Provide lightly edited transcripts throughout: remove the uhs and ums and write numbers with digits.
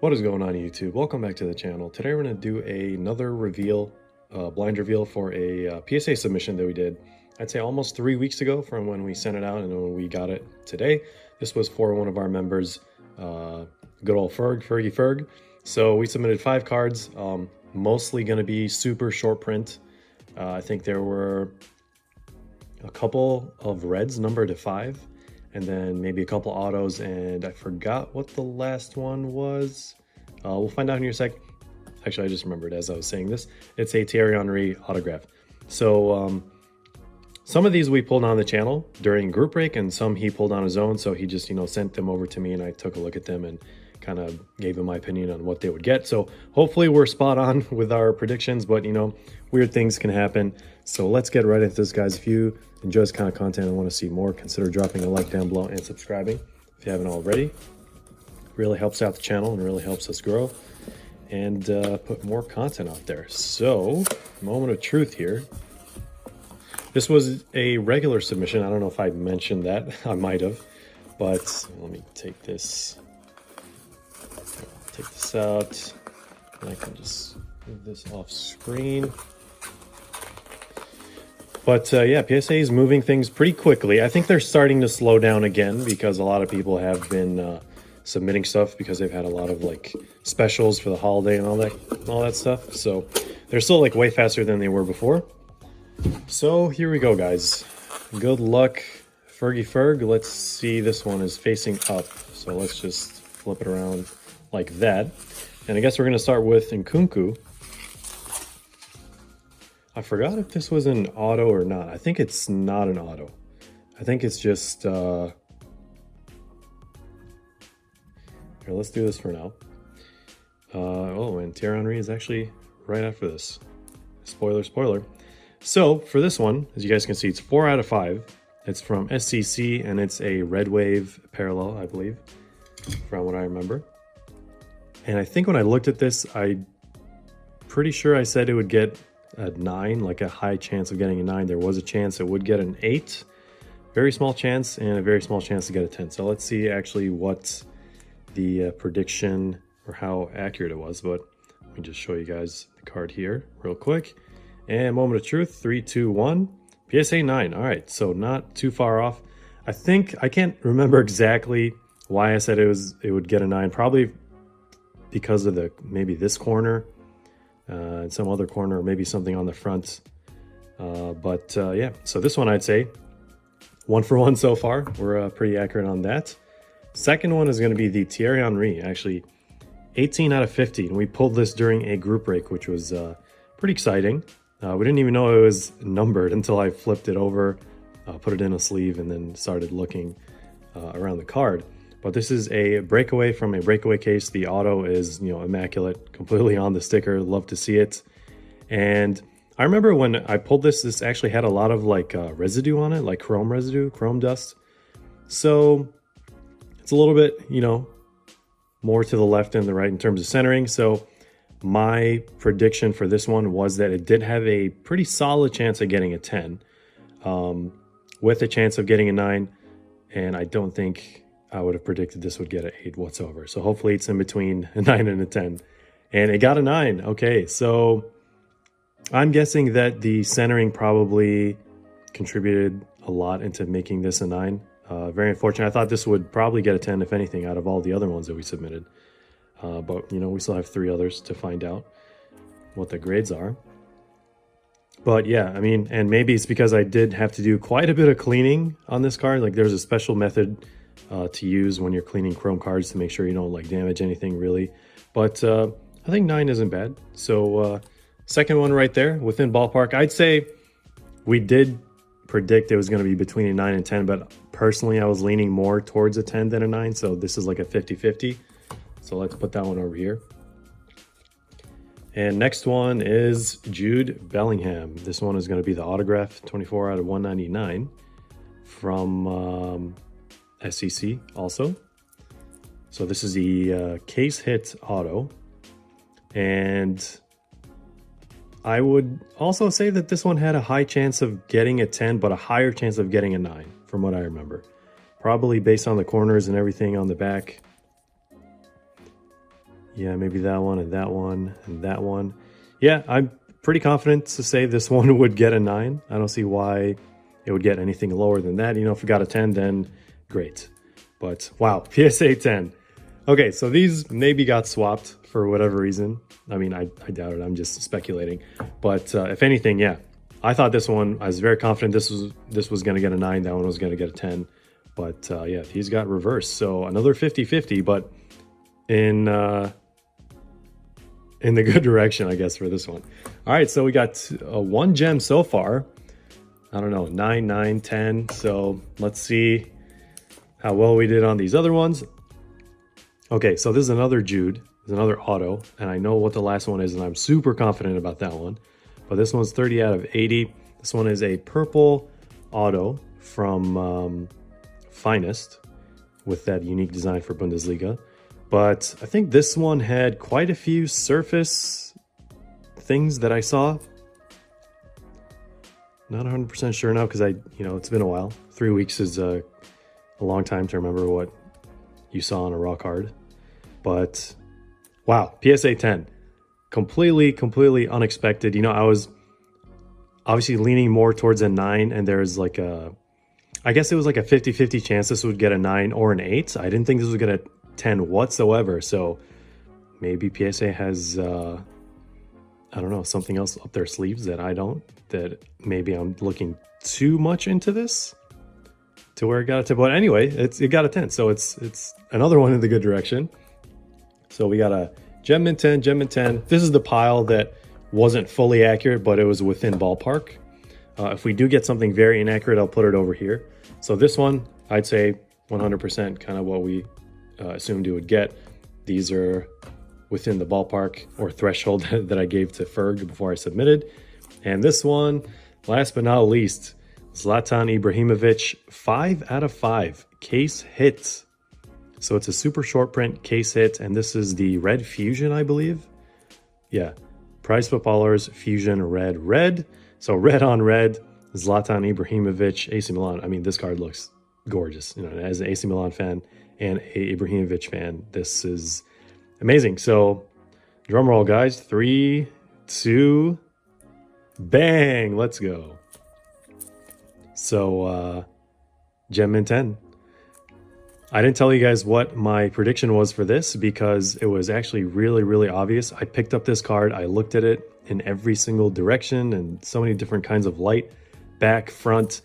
What is going on YouTube? Welcome back to the channel. Today we're going to do another reveal, blind reveal for a PSA submission that we did, I'd say almost 3 weeks ago from when we sent it out and when we got it today. This was for one of our members, good old Fergie. So we submitted 5 cards, mostly going to be super short print. I think there were a couple of reds numbered to 5. And then maybe a couple autos, and I forgot what the last one was. We'll find out in a sec. Actually, I just remembered as I was saying this. It's a Thierry Henry autograph. So some of these we pulled on the channel during group break, and some he pulled on his own. So he just, sent them over to me, and I took a look at them and kind of gave him my opinion on what they would get. So hopefully we're spot on with our predictions, but weird things can happen. So let's get right into this, guys. If you enjoy this kind of content and want to see more, consider dropping a like down below and subscribing if you haven't already. It really helps out the channel and really helps us grow and put more content out there. So, moment of truth here. This was a regular submission. I don't know if I mentioned that. I might have, but let me take this out, and I can just move this off screen. But yeah, PSA is moving things pretty quickly. I think they're starting to slow down again because a lot of people have been submitting stuff because they've had a lot of specials for the holiday and all that stuff. So they're still way faster than they were before. So here we go, guys. Good luck, Fergie. Let's see, this one is facing up. So let's just flip it around like that. And I guess we're going to start with Nkunku. I forgot if this was an auto or not. I think it's not an auto. I think it's just... Here, let's do this for now. Oh, and Thierry Henry is actually right after this. Spoiler. So, for this one, as you guys can see, it's 4 out of 5. It's from SCC, and it's a Red Wave parallel, I believe, from what I remember. And I think when I looked at this, I'm pretty sure I said it would get a 9, like a high chance of getting a 9. There was a chance it would get an 8, very small chance, and a very small chance to get a 10. So let's see actually what the prediction or how accurate it was. But let me just show you guys the card here real quick. And moment of truth, 3, 2, 1, PSA 9. All right, so not too far off. I think I can't remember exactly why I said it would get a 9. Probably because of maybe this corner. And some other corner, or maybe something on the front. Yeah, so this one I'd say 1 for 1 so far. We're pretty accurate on that. Second one is going to be the Thierry Henry, actually 18 out of 50. And we pulled this during a group break, which was pretty exciting. We didn't even know it was numbered until I flipped it over, put it in a sleeve, and then started looking around the card. But this is a Breakaway from a Breakaway case. The auto is, immaculate, completely on the sticker. Love to see it. And I remember when I pulled this actually had a lot of residue on it, like chrome residue, chrome dust. So it's a little bit, more to the left than the right in terms of centering. So my prediction for this one was that it did have a pretty solid chance of getting a 10, with a chance of getting a 9. And I don't think I would have predicted this would get an 8 whatsoever. So hopefully it's in between a 9 and a 10. And it got a 9. Okay, so I'm guessing that the centering probably contributed a lot into making this a 9. Very unfortunate. I thought this would probably get a 10, if anything, out of all the other ones that we submitted. But, we still have 3 others to find out what the grades are. But yeah, and maybe it's because I did have to do quite a bit of cleaning on this card. There's a special method to use when you're cleaning chrome cards to make sure you don't damage anything really. But I think 9 isn't bad. So second one right there, within ballpark. I'd say we did predict it was going to be between a 9 and 10, but personally I was leaning more towards a 10 than a 9. So this is like a 50-50. So let's put that one over here. And next one is Jude Bellingham. This one is going to be the autograph, 24 out of 199 from SEC also. So this is the case hit auto. And I would also say that this one had a high chance of getting a 10, but a higher chance of getting a 9 from what I remember. Probably based on the corners and everything on the back. Yeah, maybe that one and that one and that one. Yeah, I'm pretty confident to say this one would get a 9. I don't see why it would get anything lower than that. You know, if we got a 10, then great. But wow, PSA 10. Okay, so these maybe got swapped for whatever reason. I mean, I doubt it. I'm just speculating. But if anything, yeah, I thought this one, I was very confident this was going to get a 9. That one was going to get a 10. But yeah, these got reversed. So another 50-50, but in the good direction, I guess, for this one. All right, so we got 1 gem so far. I don't know, 9, 9, 10. So let's see how well we did on these other ones. Okay, so this is another Jude. There's another auto, and I know what the last one is, and I'm super confident about that one. But this one's 30 out of 80. This one is a purple auto from Finest with that unique design for Bundesliga. But I think this one had quite a few surface things that I saw. Not 100% sure now because it's been a while. 3 weeks is a long time to remember what you saw on a raw card. But wow, PSA 10. Completely unexpected. You know, I was obviously leaning more towards a 9, and there's like I guess it was like a 50-50 chance this would get a 9 or an 8. I didn't think this was going to 10 whatsoever. So maybe PSA has I don't know, something else up their sleeves that I don't, that maybe I'm looking too much into this to where it got a 10. But anyway, it got a 10, so it's another one in the good direction. So we got a gem mint 10, gem mint 10. This is the pile that wasn't fully accurate, but it was within ballpark. If we do get something very inaccurate, I'll put it over here. So this one, I'd say 100% kind of what we assumed it would get. These are within the ballpark or threshold that I gave to Ferg before I submitted. And this one, last but not least, Zlatan Ibrahimovic, 5 out of 5 case hits. So it's a super short print case hit, and this is the Red Fusion, I believe. Yeah, Prize Footballers Fusion Red. So red on red, Zlatan Ibrahimovic, AC Milan. I mean, this card looks gorgeous. You know, as an AC Milan fan and a Ibrahimovic fan, this is amazing. So drum roll, guys. 3, 2, bang, let's go. So gem mint 10. I didn't tell you guys what my prediction was for this because it was actually really obvious. I picked up this card, I looked at it in every single direction and so many different kinds of light, back, front,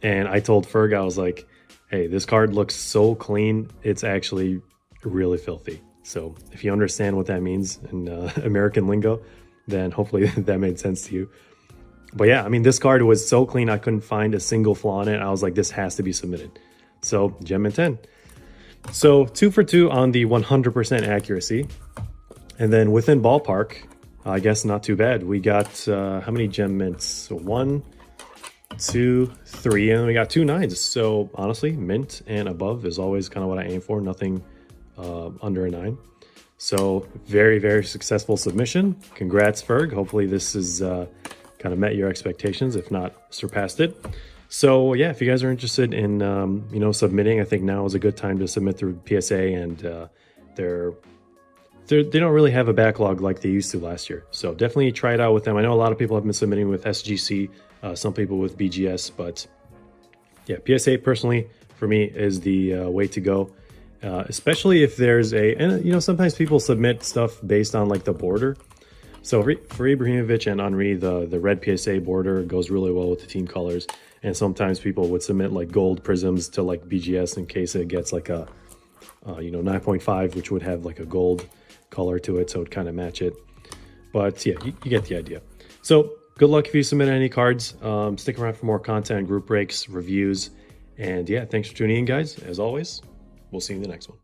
and I told Ferg, I was like, hey, this card looks so clean, it's actually really filthy. So if you understand what that means in American lingo, then hopefully that made sense to you. But yeah, I mean, this card was so clean, I couldn't find a single flaw in it. I was like, this has to be submitted. So gem mint 10. So 2 for 2 on the 100% accuracy. And then within ballpark, I guess not too bad. We got, how many gem mints? So 1, 2, 3, and then we got 2 9s. So honestly, mint and above is always kind of what I aim for. Nothing under a 9. So very successful submission. Congrats, Ferg. Hopefully this is kind of met your expectations, if not surpassed it. So yeah, if you guys are interested in submitting, I think now is a good time to submit through PSA, and they don't really have a backlog like they used to last year. So definitely try it out with them. I know a lot of people have been submitting with SGC, some people with BGS, but yeah, PSA personally for me is the way to go. Especially if there's sometimes people submit stuff based on like the border. So for Ibrahimovic and Henry, the red PSA border goes really well with the team colors. And sometimes people would submit like gold prisms to like BGS in case it gets like a 9.5, which would have like a gold color to it, so it kind of match it. But yeah, you get the idea. So good luck if you submit any cards. Stick around for more content, group breaks, reviews, and yeah, thanks for tuning in, guys. As always, we'll see you in the next one.